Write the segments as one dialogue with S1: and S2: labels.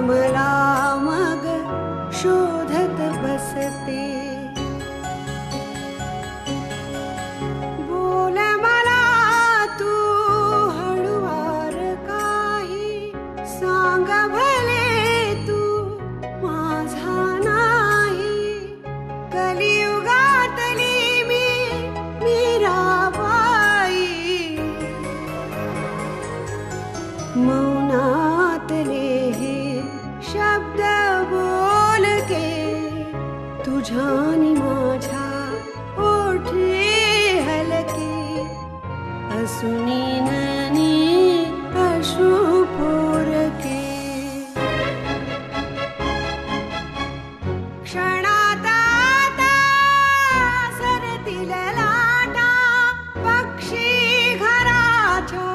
S1: मला मग शोधत बसते. बोल मला तू हळुवार काही, सांग भले तू माझा नाही. कलियुगातली मी मीराबाई, मौनातले हे शब्द बोलके तुझ्यानी माझ्या ओठे हलके. असुनी ननी अश्रू पोरके. क्षणात आता सरतील लाटा, पक्षी घराच्या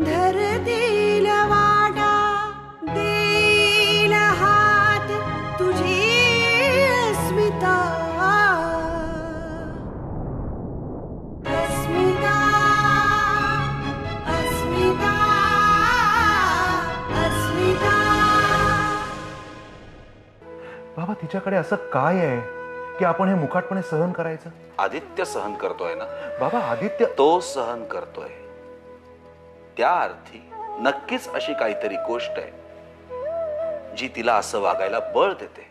S1: धरतील वाटा. देईल हात तुझी अस्मिता, अस्मिता, अस्मिता, अस्मिता.
S2: बाबा तिच्याकडे असं काय आहे की आपण हे मुकाटपणे सहन करायचं?
S3: आदित्य सहन करतोय ना
S2: बाबा. आदित्य
S3: तो सहन करतोय, त्या अर्थी नक्कीच अशी काहीतरी गोष्ट आहे जी तिला असं वागायला बळ देते.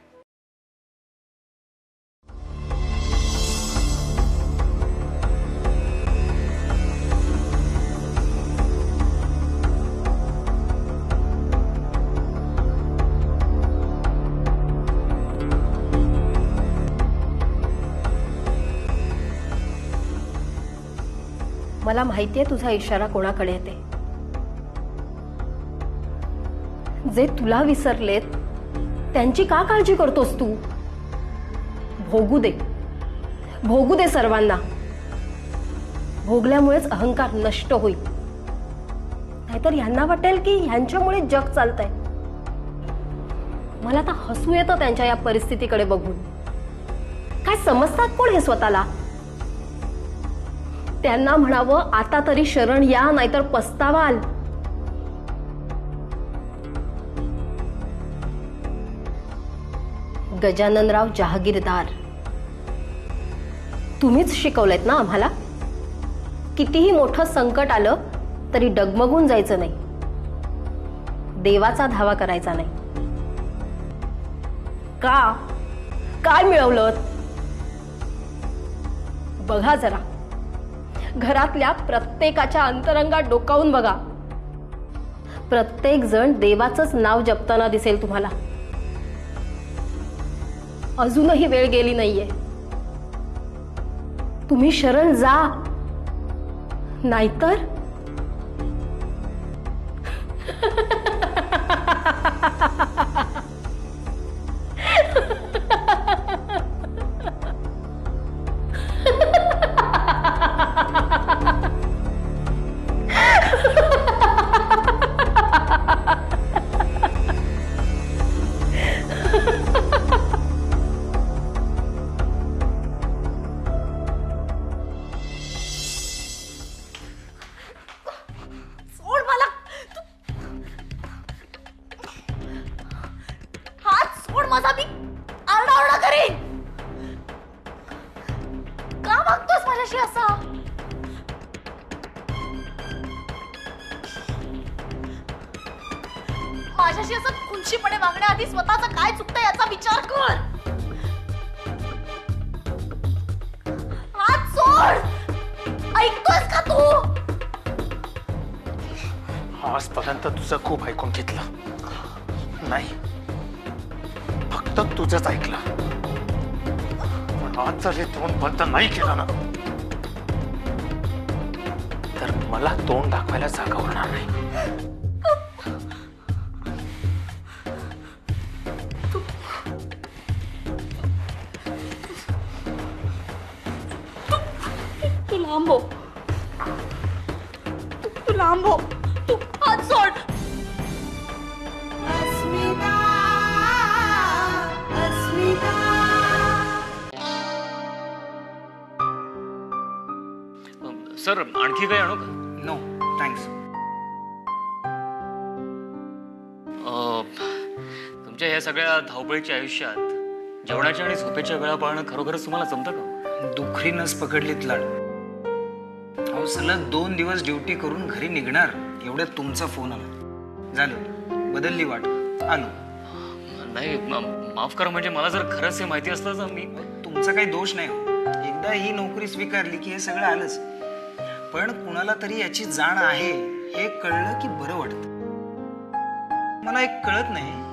S4: मला माहितीये तुझा इशारा कोणाकडे येते. जे तुला विसरलेत त्यांची का काळजी करतोस तू? भोगू दे, भोगू दे सर्वांना. भोगल्यामुळेच अहंकार नष्ट होईल, नाहीतर यांना वाटेल की ह्यांच्यामुळे जग चालतंय. मला तर हसू येतं त्यांच्या या परिस्थितीकडे बघून. काय समजतात कोण हे स्वतःला? त्यांना म्हणावं आता तरी शरण या, नाहीतर पस्तावाल. गजाननराव जहागीरदार, तुम्हीच शिकवलेत ना आम्हाला, कितीही मोठं संकट आलं तरी डगमगून जायचं नाही, देवाचा धावा करायचा नाही. का? काय मिळवलं? बघा जरा, घरातल्या प्रत्येकाच्या अंतरंगात डोकावून बघा. प्रत्येक जण देवाचंच नाव जपताना दिसेल तुम्हाला. अजूनही वेळ गेली नाहीये. तुम्ही शरण जा, नाहीतर
S5: माझ्याशी असं खुंशीपणे वागण्याआधी स्वतःचं काय चुकतं याचा विचार कर. हात सोड. ऐकतोयस का तू?
S6: आजपर्यंत तुझं खूप ऐकून घेतलं, नाही फक्त तुझंच ऐकलं. पण आज जर हे तोंड बंद नाही केलं ना, तर मला तोंड दाखवायला जागा उरणार नाही.
S5: तू लांब हो, तू लांब हो, तू हात सोड.
S1: अस्मिता, अस्मिता.
S7: सर आणखी काही आणू का?
S6: No thanks.
S7: आमच्या या सगळ्या धावपळीच्या आयुष्यात जेवणाच्या आणि झोपेच्या वेळा पाळणं खरोखरच तुम्हाला जमतं का?
S8: दुखरी नस पकडलीत लाड. अहो सलग 2 दिवस ड्युटी करून घरी निघणार एवढ्यात तुमचा फोन आला. झालं, बदलली वाट, आलो.
S7: नाही माफ करा, म्हणजे मला जर खरंच हे माहिती असलं तर मी
S8: तुमचा काही दोष नाही हो. एकदा ही नोकरी स्वीकारली की हे सगळं आलंच. पण कुणाला तरी याची जाण आहे हे कळलं की बरं वाटतं. मला एक कळत नाही,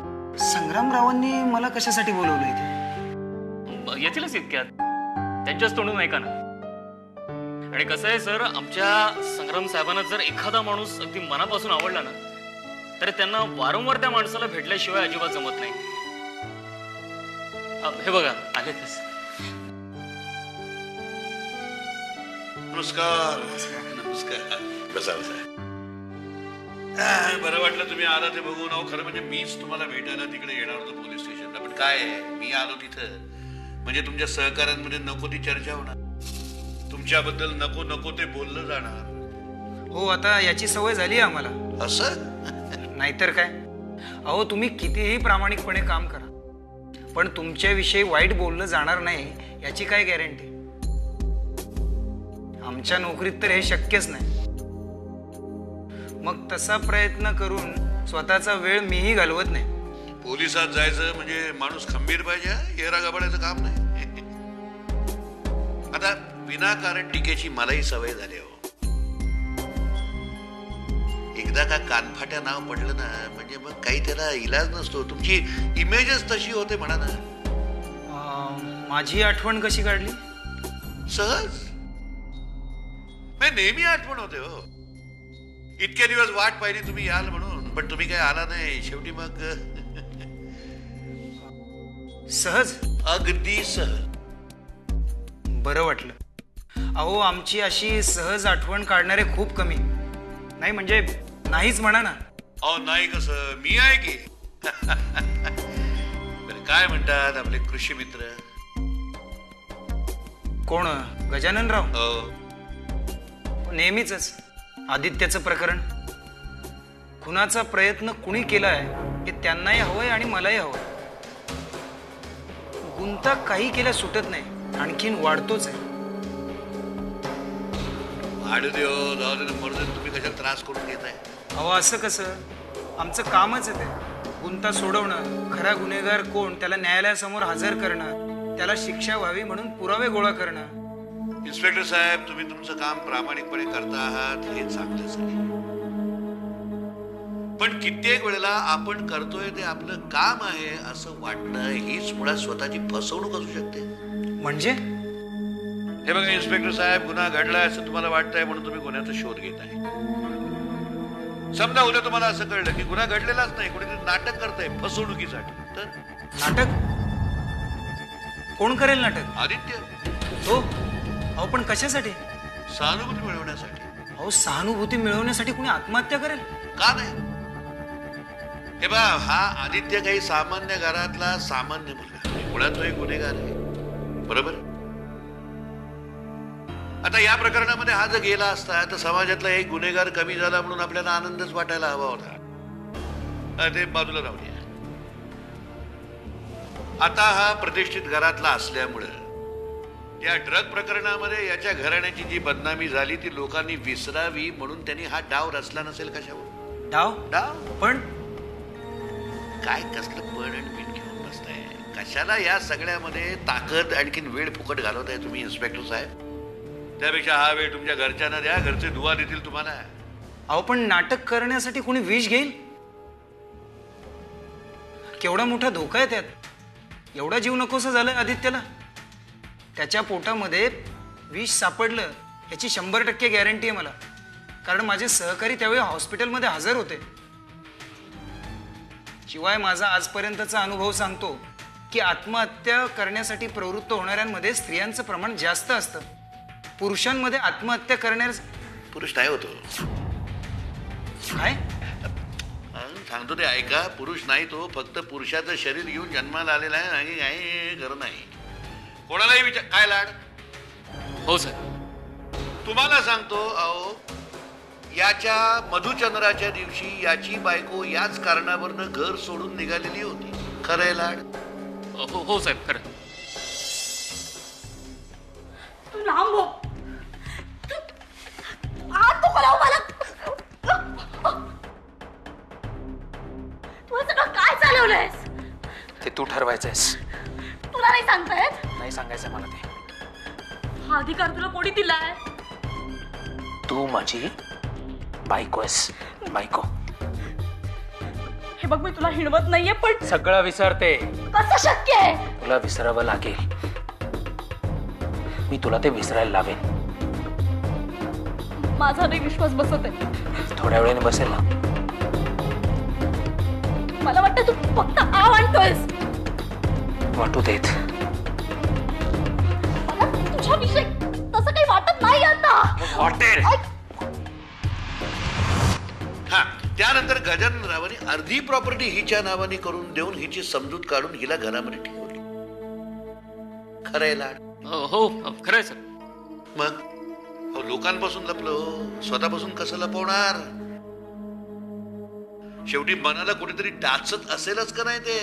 S8: संग्रामरावांनी मला कशासाठी बोलवलं इथे?
S7: येतीलच इतक्यात, त्यांच्याच तोंडून ऐका ना. आणि कसं आहे सर, आमच्या संग्राम साहेबांना जर एखादा माणूस अगदी मनापासून आवडला ना, तर त्यांना वारंवार त्या माणसाला भेटल्याशिवाय अजिबात जमत नाही. हे बघा आले तस.
S9: नमस्कार. नमस्कार. बसा बसा. बरं वाटलं तुम्ही आला ते बघून. अहो खरं म्हणजे मीच तुम्हाला भेटायला तिकडे येणार होतो पोलीस स्टेशनला. पण काय आहे, मी आलो तिथं म्हणजे तुमच्या सहकाऱ्यांमध्ये नको ती चर्चा होणार, तुमच्याबद्दल नको नको ते बोललं जाणार.
S8: हो, आता याची सवय झाली आहे आम्हाला.
S9: असं
S8: नाहीतर काय. अहो तुम्ही कितीही प्रामाणिकपणे काम करा, पण तुमच्याविषयी वाईट बोललं जाणार नाही याची काय गॅरंटी? आमच्या नोकरीत तर हे शक्यच नाही. मग तसा प्रयत्न करून स्वतःचा वेळ मीही घालवत नाही.
S9: पोलिसात जायचं म्हणजे माणूस खंबीर पाहिजे, येरा गबाडायचं काम नाही. आता विनाकारण टीकेची मलाही सवय झाली हो. एकदा का कानफाट्या नाव पडलं ना म्हणजे मग काही त्याला इलाज नसतो. तुमची इमेजच तशी होते म्हणा ना.
S8: माझी आठवण कशी काढली?
S9: सहज. नेहमी आठवण होते हो. इतके दिवस वाट पाहिली तुम्ही याल म्हणून, पण तुम्ही काय आला नाही. शेवटी मग
S8: सहज,
S9: अगदी सहज.
S8: बरं वाटलं. अहो आमची अशी सहज आठवण काढणारे खूप कमी. नाही म्हणजे नाहीच म्हणा ना.
S9: अहो नाही कसं, मी आहे की. बरं काय म्हणतात आपले कृषी मित्र?
S8: कोण? गजाननराव?
S9: हो.
S8: नेहमीच आदित्याचं प्रकरण. खुनाचा प्रयत्न कुणी केलाय हे त्यांनाही हवंय आणि मलाही हवंय. गुंता काही केल्या सुटत नाही, आणखीन वाढतोच आहे.
S9: वाढू देव, जाऊ दे, मर्द तुम्ही कशाला त्रास करून घेताय?
S8: अहो असं कसं, आमचं कामच आहे ते. गुंता सोडवणं, खरा गुन्हेगार कोण त्याला न्यायालयासमोर हजर करणं, त्याला शिक्षा व्हावी म्हणून पुरावे गोळा करणं.
S9: इन्स्पेक्टर साहेब, तुम्ही तुमचं काम प्रामाणिकपणे करता आहात हे चांगलंच आहे. पण कित्येक वेळेला आपण करतोय ते आपलं काम आहे असं वाटणं हीच मुळात स्वतःची फसवणूक असू शकते.
S8: म्हणजे?
S9: हे बघा इन्स्पेक्टर साहेब, गुन्हा घडलाय असं तुम्हाला वाटतंय म्हणून तुम्ही गुन्ह्याचा शोध घेताय. समजा उद्या तुम्हाला असं कळलं की गुन्हा घडलेलाच नाही, कुणीतरी नाटक करतंय फसवणुकीसाठी, तर
S8: नाटक? कोण करेल नाटक?
S9: आदित्य.
S8: हो. अहो पण कशासाठी?
S9: सहानुभूती मिळवण्यासाठी.
S8: अहो सहानुभूती मिळवण्यासाठी कुणी आत्महत्या करेल
S9: का नाही? हे बा, हा आदित्य काही सामान्य घरातला सामान्य मुलगा, मुळात तो एक गुन्हेगार आहे, बरोबर? आता या प्रकरणामध्ये हा जर गेला असता तर समाजातला एक गुन्हेगार कमी झाला म्हणून आपल्याला आनंदच वाटायला हवा होता. ते बाजूला राहूया. आता हा प्रतिष्ठित घरातला असल्यामुळं या ड्रग प्रकरणामध्ये याच्या घराण्याची जी बदनामी झाली ती लोकांनी विसरावी म्हणून त्यांनी हा डाव रचला नसेल. कशावर
S8: डाव?
S9: डाव
S8: पण
S9: काय कसलं पण आणि बीन घेऊन बसताय? कशाला या सगळ्यामध्ये ताकद आणखीन वेळ फुकट घालवताय तुम्ही इन्स्पेक्टर साहेब? त्यापेक्षा हा वेळ तुमच्या घरच्यांना द्या, घरचे दुवा देतील तुम्हाला.
S8: अहो पण नाटक करण्यासाठी कोणी विष घेईल? केवढा मोठा धोका आहे त्यात. एवढा जीव नकोसा झालाय आदित्यला. त्याच्या पोटामध्ये विष सापडलं याची 100% गॅरंटी आहे मला, कारण माझे सहकारी त्यावेळी हॉस्पिटलमध्ये हजर होते. शिवाय माझा आजपर्यंतचा अनुभव सांगतो की आत्महत्या करण्यासाठी प्रवृत्त होणाऱ्यांमध्ये स्त्रियांचं प्रमाण जास्त असतं. पुरुषांमध्ये आत्महत्या करणाऱ्या
S9: पुरुष नाही होतो.
S8: काय
S9: सांगतो ते ऐका. पुरुष नाही तो, फक्त पुरुषाचं शरीर घेऊन जन्माला आलेला आहे आणि काही खरं नाही. कोणालाही विचार. काय लाड?
S7: हो सर.
S9: तुम्हाला सांगतो, अहो याच्या मधुचंद्राच्या दिवशी याची बायको याच कारणावरनं घर सोडून निघालेली होती. खरंय लाड?
S7: हो साहेब, खरं.
S5: तू लांब हो. आत नको लावू मला. तू हे सगळं काय चालवलंयस?
S6: ते तू ठरवायचंयस.
S5: तुला नाही सांगता येत?
S6: नाही सांगायचंय मला ते.
S5: हा अधिकार तुला कोणी दिलाय?
S6: तू माझी बायको आहेस. बायको.
S5: हे बघ, मी तुला हिणवत नाहीये, पण
S6: सगळं विसरते.
S5: कसं शक्य आहे?
S6: तुला विसरावं लागेल. मी तुला ते विसरायला लावेन.
S5: माझा नाही विश्वास बसत आहे.
S6: थोड्या वेळाने बसेल ना.
S5: मला वाटतं तू फक्त आव आणतोयस.
S6: वाटू देत.
S5: मला तुझ्याविषयी तसं काही वाटत नाही आता.
S6: वाटेल.
S9: हा, त्यानंतर गजाननरावांनी अर्धी प्रॉपर्टी हिच्या नावाने करून देऊन हिची समजूत काढून हिला घरामध्ये ठेवली. खरंय लाड?
S7: हो खरंय सर.
S9: मग लोकांपासून लपलो, स्वतःपासून कसं लपवणार? शेवटी मनाला कुठेतरी टाचत असेलच का नाही ते?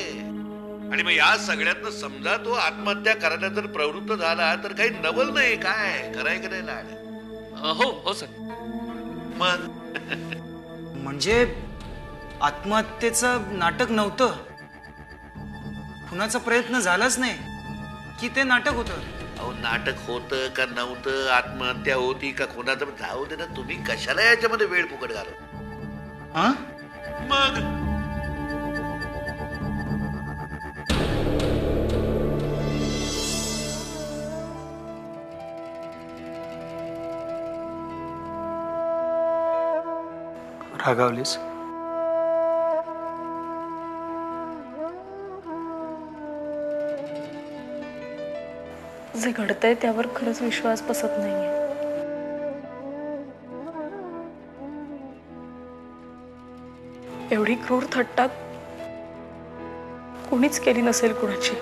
S9: आणि मग या सगळ्यातनं समजा तो आत्महत्या करायला जर प्रवृत्त झाला तर काही नवल नाही. काय खरंय का नाही लाड?
S7: हो सर.
S9: मग
S8: म्हणजे आत्महत्येचं नाटक नव्हतं, खुनाचा प्रयत्न झालाच नाही की ते नाटक होतं?
S9: अहो, नाटक होतं का नव्हतं, आत्महत्या होती का खुनाचं, जाऊ दे ना. तुम्ही कशाला याच्यामध्ये वेळ फुकट घालत?
S8: हा,
S9: मग
S6: रागावलीस?
S5: जे घडतंय त्यावर खरंच विश्वास बसत नाहीये. एवढी क्रूर थट्टा कोणीच केली नसेल कुणाची.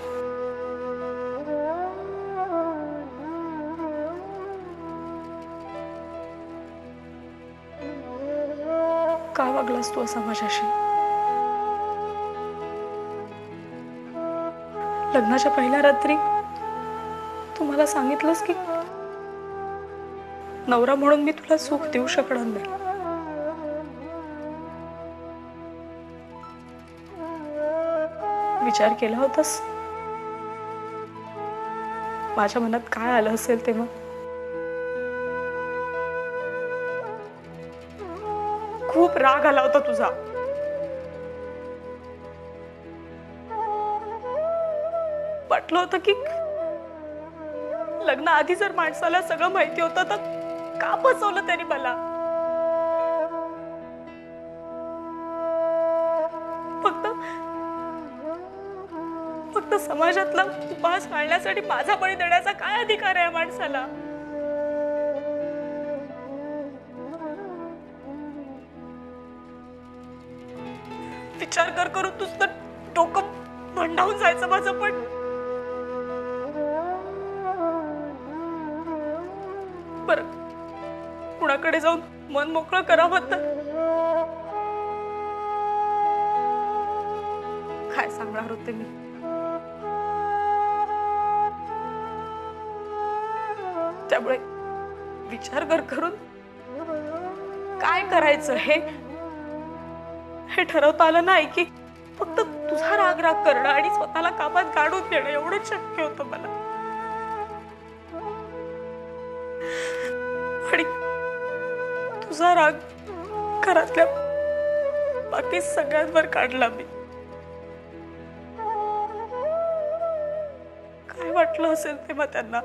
S5: का वागलास तू असा माझ्याशी? लग्नाच्या पहिल्या रात्री तू मला सांगितलंस की नवरा म्हणून मी तुला सुख देऊ शकणार नाही. विचार केला होतास माझ्या मनात काय आलं असेल तेव्हा? खूप राग आला होता तुझा. वाटलं होतं की लग्नाआधी जर माणसाला सगळं माहिती होतं तर का फसवलं त्यांनी मला? फक्त समाजातला उपास टाळण्यासाठी माझा बळी देण्याचा काय अधिकार आहे माणसाला? विचार करून तुझं डोकं भंडावून जायचं माझं. पण बरं, कुणाकडे जाऊन मन मोकळं करावं तर काय सांगणार होते मी? त्यामुळे विचार करून काय करायचं हे ठरवता आलं नाही की फक्त तुझा राग करणं आणि स्वतःला कामात गाडून देणं एवढंच शक्य होतं मला. आणि तुझा राग घरातल्या बाकी सगळ्यांवर काढला मी. काय वाटलं असेल तेव्हा त्यांना?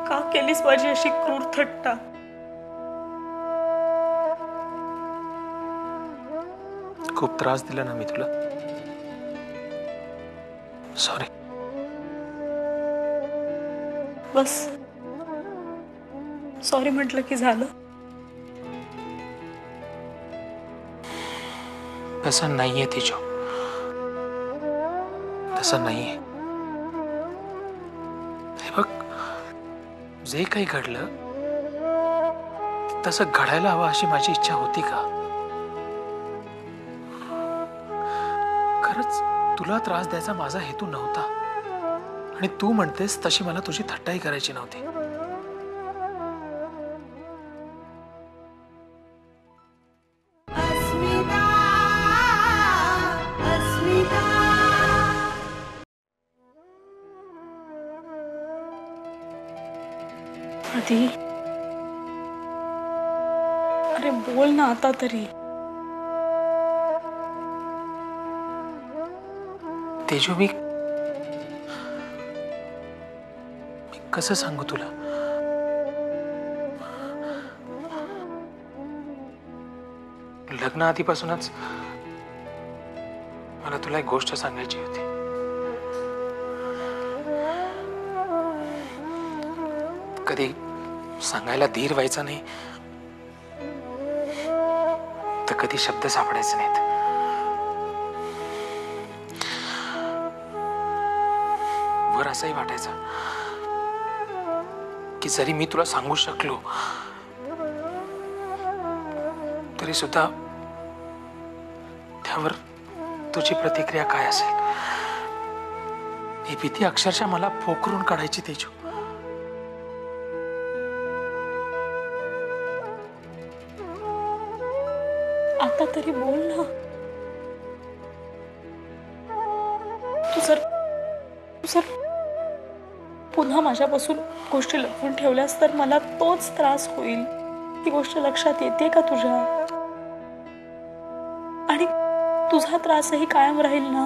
S5: का केलीस माझी अशी क्रूर थट्टा?
S6: खूप त्रास दिला ना मी तुला. सॉरी.
S5: बस सॉरी म्हटलं की झालं?
S6: तसं नाहीये तिजो, तसं नाहीये. हे बघ, जे काही घडलं तसं घडायला हवं अशी माझी इच्छा होती का? खरंच तुला त्रास द्यायचा माझा हेतू नव्हता आणि तू म्हणतेस तशी मला तुझी थट्टाही करायची नव्हती.
S1: अस्मिता अस्मिता
S5: आधी अरे बोल ना आता तरी.
S6: तेजू मी कसं सांगू तुला? लग्न आधीपासूनच मला तुला एक गोष्ट सांगायची होती. कधी सांगायला धीर व्हायचा नाही तर कधी शब्द सापडायचे नाहीत. वर असंही वाटायचं की जरी मी तुला सांगू शकलो तरी सुद्धा त्यावर तुझी प्रतिक्रिया काय असेल ही भीती अक्षरशः मला पोखरून काढायची. तेजू
S5: आता तरी बोल ना. तू जर पुन्हा माझ्यापासून गोष्टी लपवून ठेवल्यास तर मला तोच त्रास होईल. ती गोष्ट लक्षात येते का तुझ्या? आणि तुझा त्रासही कायम राहील ना.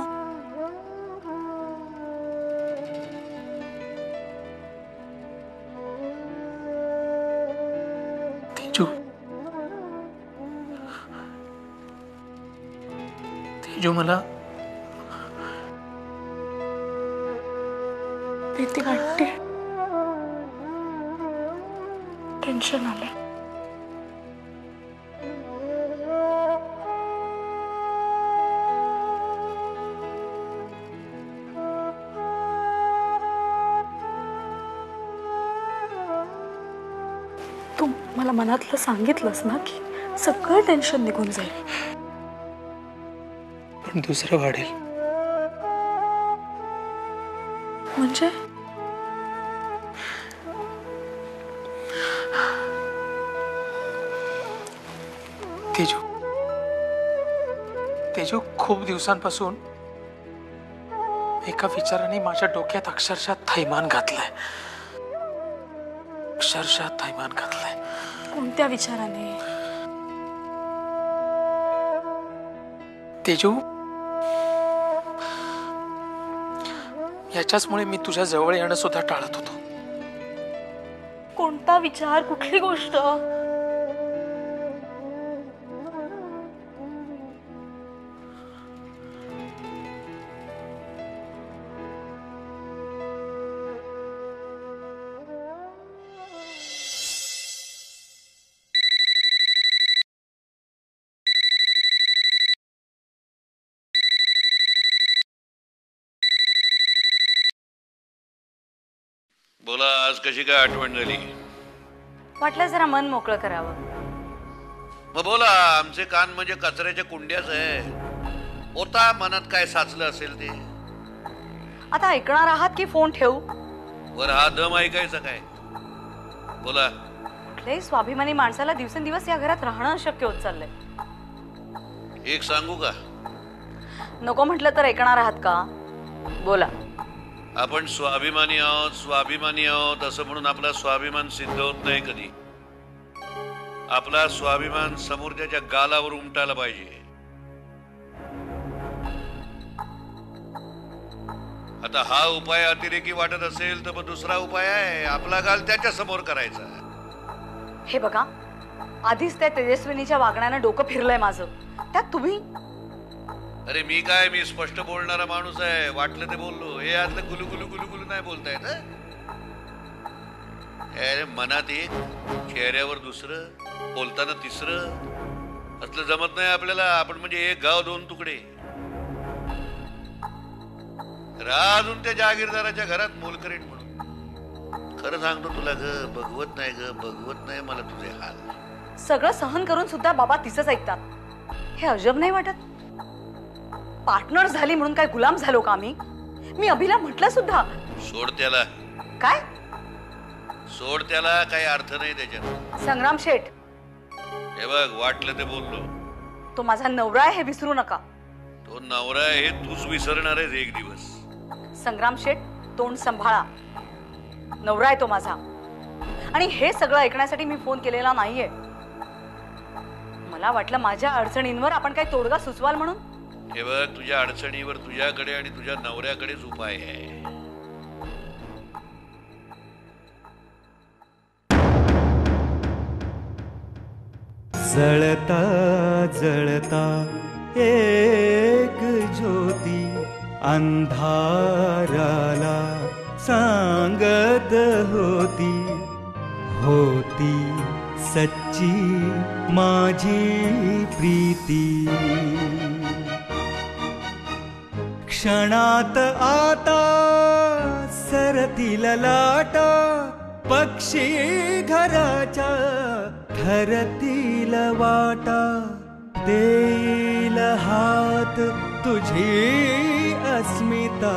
S6: तेजू तेजू मला
S5: भीती वाटते. टेन्शन आलं. तू मला मनातलं सांगितलंस ना की सगळं टेन्शन निघून जाईल.
S6: पण दुसरं वाढेल.
S5: म्हणजे
S6: तेजू तेजू खूप दिवसांपासून एका विचाराने माझ्या डोक्यात अक्षरशः थैमान घातलंय. अक्षरशः थैमान घातलंय.
S5: कोणत्या विचाराने?
S6: तेजू याच्याचमुळे मी तुझ्या जवळ येणं सुद्धा टाळत होतो.
S5: कोणता विचार? कुठली गोष्ट?
S9: बोला, आज कशी काय आठवण झाली?
S10: वाटलं जरा मन मोकळं करावं.
S9: मग बोला, आमचे कान म्हणजे कचऱ्याच्या कुंड्याच आहे. होता मनात काय साचलं असेल ते.
S10: आता ऐकणार आहात की फोन ठेवू?
S9: वर हा दम ऐकायचा काय? बोला.
S10: कुठल्याही स्वाभिमानी माणसाला दिवसेंदिवस या घरात राहणं अशक्य होत चाललंय.
S9: एक सांगू का?
S10: नको म्हटलं तर ऐकणार आहात का? बोला.
S9: आपण स्वाभिमानी आहोत असं म्हणून आपला स्वाभिमान सिद्ध होत नाही कधी. आपला स्वाभिमान समोरच्याच्या गालावर उमटायला पाहिजे. आता हा उपाय अतिरेकी वाटत असेल तर मग दुसरा उपाय आहे, आपला गाल त्याच्या समोर करायचा.
S10: हे बघा, आधीच त्या तेजस्विनीच्या वागण्यानं डोकं फिरलंय माझं. त्यात तुम्ही.
S9: अरे मी स्पष्ट बोलणारा माणूस आहे. वाटलं ते बोललो. हे आतलं गुलू गुलू गुलू गुलू नाही बोलता येत. अरे मनात एक, चेहऱ्यावर दुसरं, बोलताना तिसरं. असलं जमत नाही आपल्याला. आपण म्हणजे एक गाव दोन तुकडे. अजून त्या जागीरदाराच्या घरात मोलकरीण म्हणून खरं सांगतो तुला ग, बघवत नाही ग, बघवत नाही मला तुझे हाल.
S10: सगळं सहन करून सुद्धा बाबा तिचंच ऐकतात. हे अजब नाही वाटत? पार्टनर झाली म्हणून काय गुलाम झालो का आम्ही? मी अभिला म्हटलं सुद्धा.
S9: सोड त्याला.
S10: काय?
S9: सोड त्याला, काही अर्थ नाही त्याच्यात.
S10: संग्राम शेठ,
S9: हे बघ, वाटलं ते बोललो.
S10: तो माझा नवरा आहे हे विसरू नका.
S9: तो नवरा आहे हे तूच विसरणार आहेस एक दिवस.
S10: संग्राम शेठ, तोंड सांभाळा. नवरा आहे तो माझा. आणि हे सगळं ऐकण्यासाठी मी फोन केलेला नाहीये. मला वाटलं माझ्या अडचणींवर आपण काही तोडगा सुचवाल म्हणून.
S9: हे बघ, तुझ्या अडचणीवर तुझ्याकडे आणि तुझ्या नवऱ्याकडेच उपाय आहे.
S11: जळता जळता एक ज्योती अंधाराला सांगत होती, होती सच्ची माझी प्रीती. क्षणात आता सरतील लाटा, पक्षी घराच्या ठरतील वाटा. देईल हात तुझी अस्मिता.